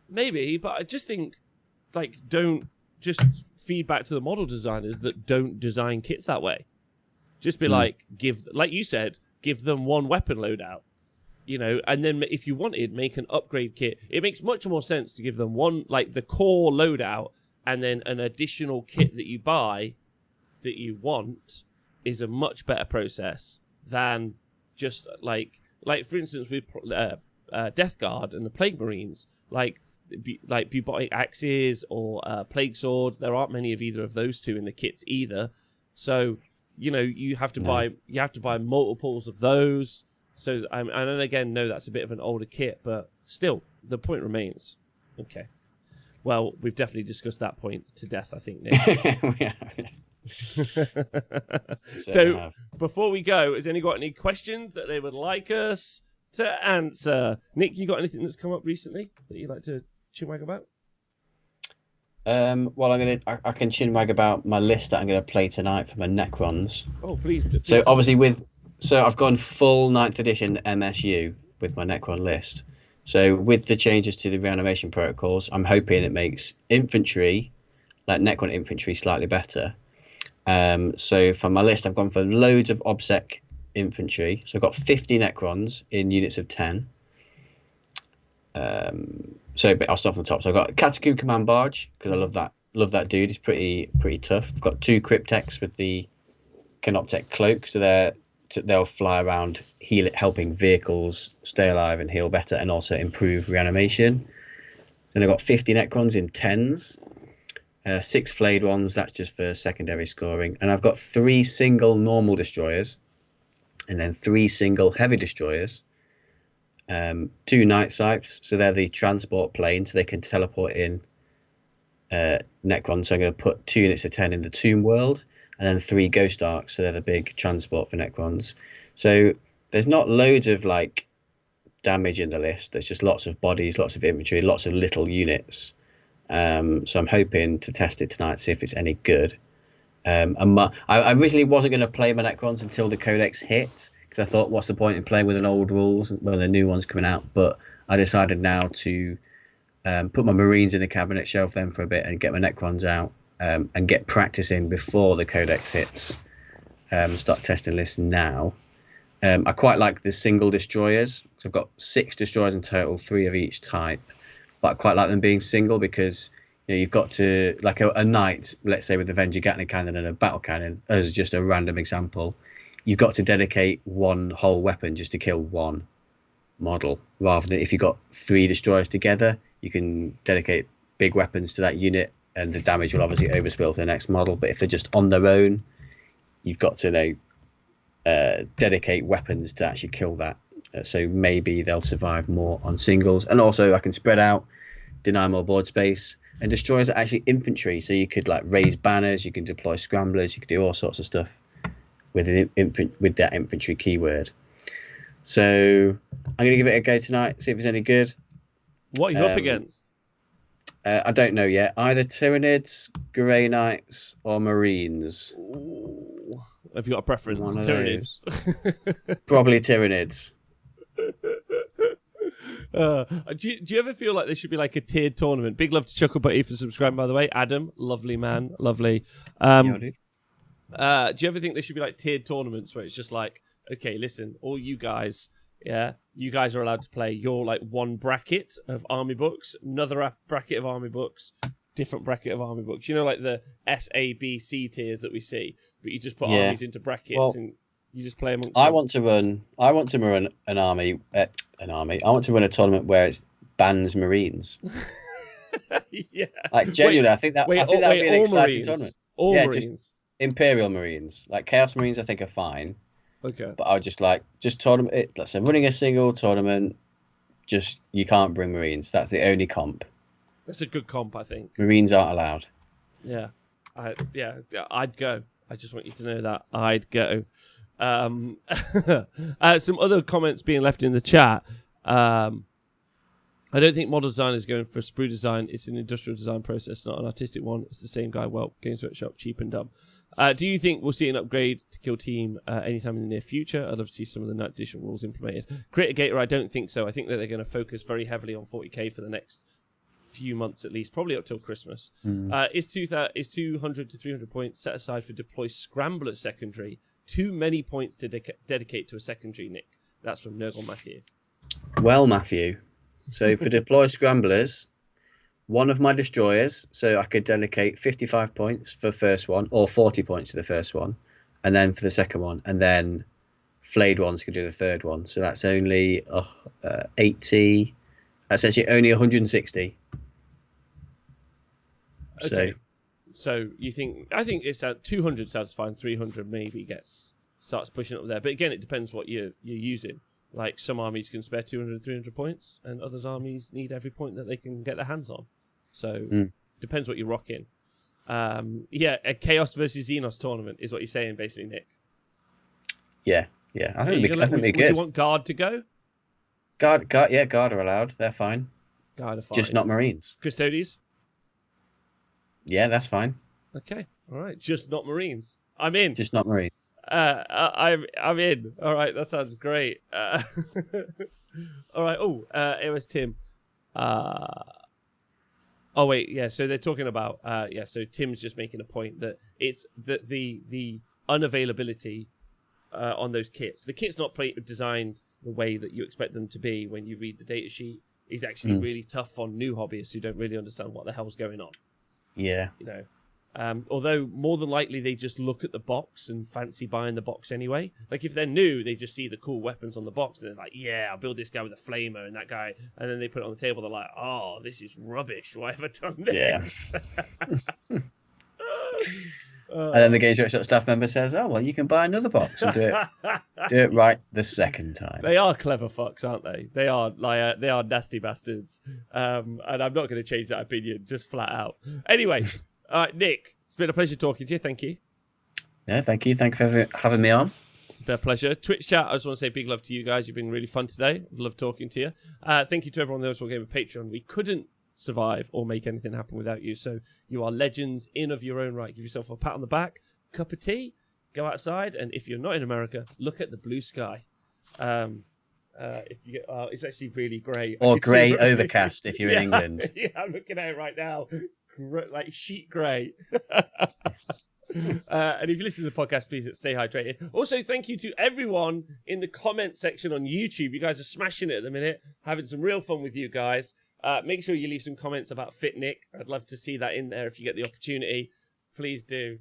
Maybe, but I just think don't just feed back to the model designers that don't design kits that way. Just be like you said, give them 1 weapon loadout, and then if you wanted, make an upgrade kit. It makes much more sense to give them one, like the core loadout, and then an additional kit that you buy that you want is a much better process than just like for instance with Death Guard and the Plague Marines, like bubotic axes or plague swords. There aren't many of either of those 2 in the kits either, so. You have to buy multiples of those. So, and then again, no, that's a bit of an older kit, but still, the point remains. Okay. Well, we've definitely discussed that point to death, I think, Nick. So, before we go, has anyone got any questions that they would like us to answer? Nick, you got anything that's come up recently that you'd like to chinwag about? Well, I can chinwag about my list that I'm gonna play tonight for my Necrons. Oh, please. So obviously I've gone full 9th edition MSU with my Necron list. So with the changes to the reanimation protocols, I'm hoping it makes infantry, like Necron infantry, slightly better. So for my list, I've gone for loads of OBSEC infantry. So I've got 50 Necrons in units of 10. But I'll start from the top. So I've got Catacomb Command Barge because I love that dude. He's pretty tough. I've got 2 Cryptex with the Canoptech Cloak, so they'll fly around, helping vehicles stay alive and heal better, and also improve reanimation. Then I've got 50 Necrons in 10s, 6 flayed ones, that's just for secondary scoring. And I've got 3 single normal destroyers, and then 3 single heavy destroyers, 2 night scythes, so they're the transport plane, so they can teleport in Necrons. So I'm going to put 2 units of 10 in the Tomb World, and then 3 Ghost Arcs, so they're the big transport for Necrons. So there's not loads of like damage in the list. There's just lots of bodies, lots of infantry, lots of little units. So I'm hoping to test it tonight, see if it's any good. I originally wasn't going to play my Necrons until the Codex hit, because I thought, what's the point in playing with an old rules when the new one's coming out? But I decided now to put my Marines in the cabinet, shelf them for a bit, and get my Necrons out and get practicing before the Codex hits. Start testing lists now. I quite like the single destroyers. So I've got 6 destroyers in total, 3 of each type. But I quite like them being single because you've got to, like a knight, let's say with the Avenger Gatling cannon and a battle cannon, as just a random example, you've got to dedicate one whole weapon just to kill one model. Rather than if you've got 3 destroyers together, you can dedicate big weapons to that unit, and the damage will obviously overspill to the next model. But if they're just on their own, you've got to dedicate weapons to actually kill that. So maybe they'll survive more on singles, and also I can spread out, deny more board space, and destroyers are actually infantry, so you could like raise banners, you can deploy scramblers, you can do all sorts of stuff with with that infantry keyword. So I'm going to give it a go tonight, see if it's any good. What are you up against? I don't know yet. Either Tyranids, Grey Knights, or Marines. Ooh. Have you got a preference? One of Tyranids. Probably Tyranids. Do you ever feel like there should be like a tiered tournament? Big love to Chuckle Buddy for subscribing, by the way. Adam, lovely man, lovely. Do you ever think there should be like tiered tournaments where it's just like, okay, listen, all you guys, you guys are allowed to play your like one bracket of army books, another bracket of army books, different bracket of army books. You know, like the S, A, B, C tiers that we see, but you just put armies into brackets and you just play amongst them. I want to run an army. I want to run a tournament where it's bans Marines. Yeah. Like genuinely, I think that would be an exciting tournament. All Marines. Just Imperial Marines. Like Chaos Marines, I think are fine. Okay. But I would just tournament. Let's say running a single tournament. Just you can't bring Marines. That's the only comp. That's a good comp, I think. Marines aren't allowed. Yeah, I'd go. I just want you to know that I'd go. Some other comments being left in the chat. I don't think model design is going for sprue design. It's an industrial design process, not an artistic one. It's the same guy. Well, Games Workshop, cheap and dumb. Do you think we'll see an upgrade to Kill Team anytime in the near future? I'd love to see some of the 9th edition rules implemented. Critigator, I don't think so. I think that they're going to focus very heavily on 40k for the next few months at least, probably up till Christmas. Is 200 to 300 points set aside for deploy scrambler secondary? Too many points to dedicate to a secondary, Nick. That's from Nurgle Matthew. Well, Matthew, so for deploy scramblers, one of my destroyers, so I could dedicate 55 points for the first one, or 40 points to the first one, and then for the second one, and then flayed ones could do the third one. So that's only 80. That's actually only 160. Okay. So you think? I think it's at 200 satisfying. 300 maybe starts pushing up there. But again, it depends what you're using. Like some armies can spare 200, 300 points, and others armies need every point that they can get their hands on. So depends what you're rocking. A Chaos versus Xenos tournament is what you're saying, basically, Nick. Yeah. I think it'd be good. Would you want Guard to go? Guard are allowed. They're fine. Guard are fine. Just not Marines. Custodes? Yeah, that's fine. Okay, all right. Just not Marines. I'm in. Just not Marines. I'm in. All right, that sounds great. All right. AOS Tim. Oh wait, yeah. So they're talking about So Tim's just making a point that it's the unavailability on those kits. The kit's not designed the way that you expect them to be when you read the data sheet. Is actually really tough on new hobbyists who don't really understand what the hell's going on. Yeah. You know, Although more than likely they just look at the box and fancy buying the box anyway. Like if they're new, they just see the cool weapons on the box and they're like, yeah, I'll build this guy with a flamer and that guy. And then they put it on the table. They're like, oh, this is rubbish. Why have I done this? Yeah. And then the Games Workshop staff member says, oh, well, you can buy another box and do it right the second time. They are clever fucks, aren't they? They are nasty bastards. And I'm not going to change that opinion, just flat out. Anyway, all right, Nick, it's been a pleasure talking to you. Thank you. Yeah, thank you. Thank you for having me on. It's been a pleasure. Twitch chat, I just want to say big love to you guys. You've been really fun today. Love talking to you. Thank you to everyone on the Wargamer Patreon. We couldn't survive or make anything happen without you. So you are legends in of your own right. Give yourself a pat on the back, cup of tea, go outside, and if you're not in America, look at the blue sky. If you get, it's actually really great. Or grey overcast if you're in England. Yeah, I'm looking at it right now. Like sheet grey. And if you listen to the podcast, please stay hydrated. Also, thank you to everyone in the comment section on YouTube. You guys are smashing it at the minute. Having some real fun with you guys. Make sure you leave some comments about Fit Nick. I'd love to see that in there if you get the opportunity. Please do.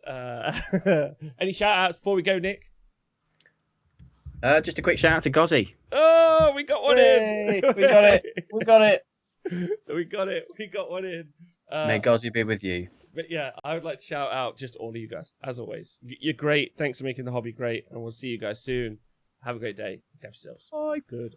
Any shout outs before we go, Nick? Just a quick shout out to Gozzy. Oh, we got one in. We got it. We got it. We got it. We got one in. May Gozzy be with you. But yeah, I would like to shout out just all of you guys, as always. You're great. Thanks for making the hobby great. And we'll see you guys soon. Have a great day. Catch yourselves. Bye. Good.